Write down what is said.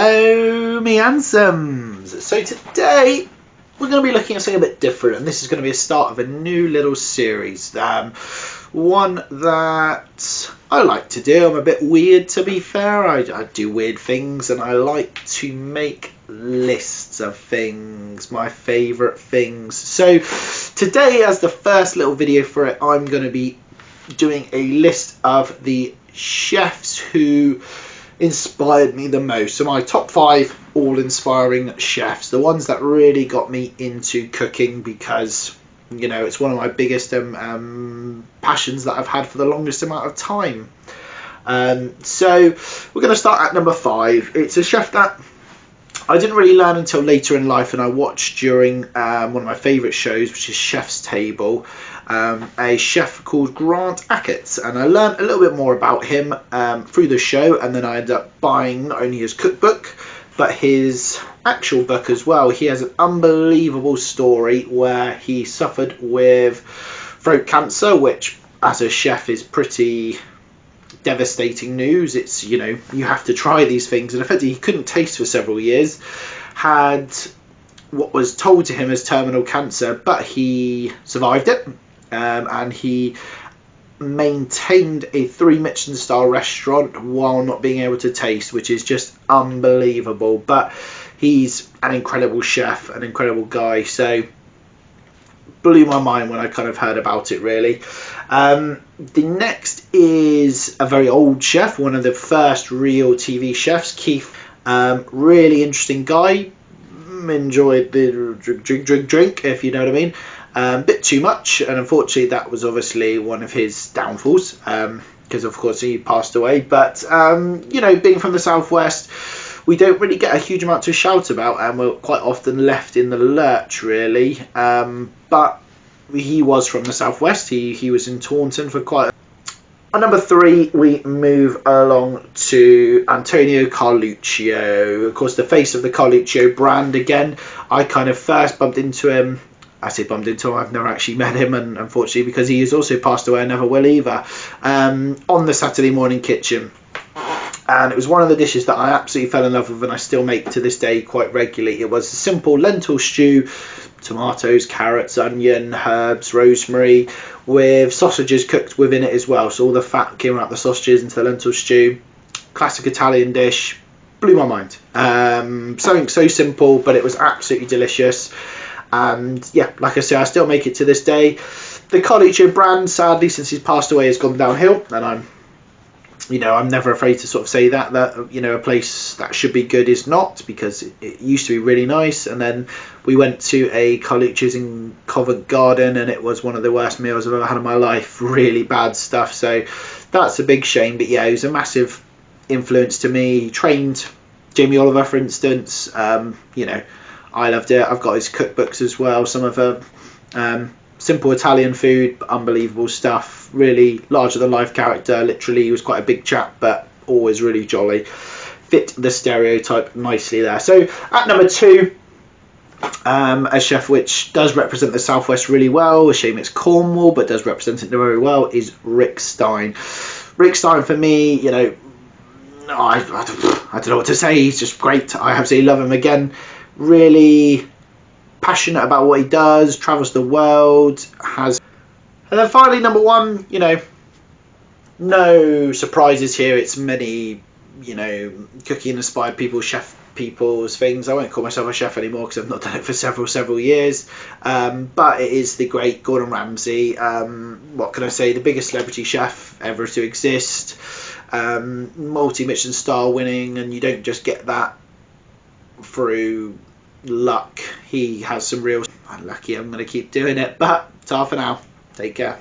Hello, me handsomes. So today we're going to be looking at something a bit different, and this is going to be a start of a new little series. One that I like to do. I'm a bit weird, to be fair. I do weird things, and I like to make lists of things, my favourite things. So today, as the first little video for it, I'm going to be doing a list of the chefs who inspired me the most. So my top 5 all-inspiring chefs, the ones that really got me into cooking, because you know it's one of my biggest passions that I've had for the longest amount of time. So we're going to start at number 5. It's a chef that I didn't really learn until later in life, and I watched during one of my favourite shows, which is Chef's Table, a chef called Grant Achatz, and I learned a little bit more about him through the show, and then I ended up buying not only his cookbook but his actual book as well. He has an unbelievable story where he suffered with throat cancer, which as a chef is pretty devastating news. It's, you know, you have to try these things, and effectively he couldn't taste for several years, had what was told to him as terminal cancer, but he survived it, and he maintained a 3 Michelin star restaurant while not being able to taste, which is just unbelievable. But he's an incredible chef, an incredible guy, so blew my mind when I kind of heard about it, really. The next is a very old chef, one of the first real TV chefs, Keith. Really interesting guy. Enjoyed the drink, if you know what I mean. Bit too much, and unfortunately that was obviously one of his downfalls, because of course he passed away. But you know, being from the southwest, we don't really get a huge amount to shout about, and we're quite often left in the lurch, really. But he was from the southwest. He was in Taunton for quite At number 3, we move along to Antonio Carluccio. Of course, the face of the Carluccio brand again. I kind of first bumped into him. I say bumped into him, I've never actually met him, and unfortunately because he has also passed away, I never will either, on the Saturday Morning Kitchen. And it was one of the dishes that I absolutely fell in love with, and I still make to this day quite regularly. It was a simple lentil stew, tomatoes, carrots, onion, herbs, rosemary, with sausages cooked within it as well. So all the fat came out the sausages into the lentil stew. Classic Italian dish. Blew my mind. Something so simple, but it was absolutely delicious. And yeah, like I say, I still make it to this day. The Carluccio brand, sadly, since he's passed away, has gone downhill, and I'm never afraid to sort of say that you know, a place that should be good is not, because it used to be really nice. And then we went to a Carluccio's in Covent Garden, and it was one of the worst meals I've ever had in my life. Really bad stuff. So that's a big shame. But yeah, he was a massive influence to me. He trained Jamie Oliver, for instance. You know, I loved it. I've got his cookbooks as well. Some of them. Simple Italian food, but unbelievable stuff. Really larger than life character. Literally, he was quite a big chap, but always really jolly. Fit the stereotype nicely there. So at number 2, a chef which does represent the southwest really well. A shame it's Cornwall, but does represent it very well, is Rick Stein. Rick Stein, for me, you know, I don't know what to say. He's just great. I absolutely love him again. Really passionate about what he does, travels the world, has. And then finally, number 1, you know, no surprises here. It's many, you know, cooking inspired people, chef people's things. I won't call myself a chef anymore because I've not done it for several years. But it is the great Gordon Ramsay. What can I say? The biggest celebrity chef ever to exist. Multi-Michelin star winning, and you don't just get that through luck. He has some real. I'm lucky. I'm going to keep doing it. But ta for now. Take care.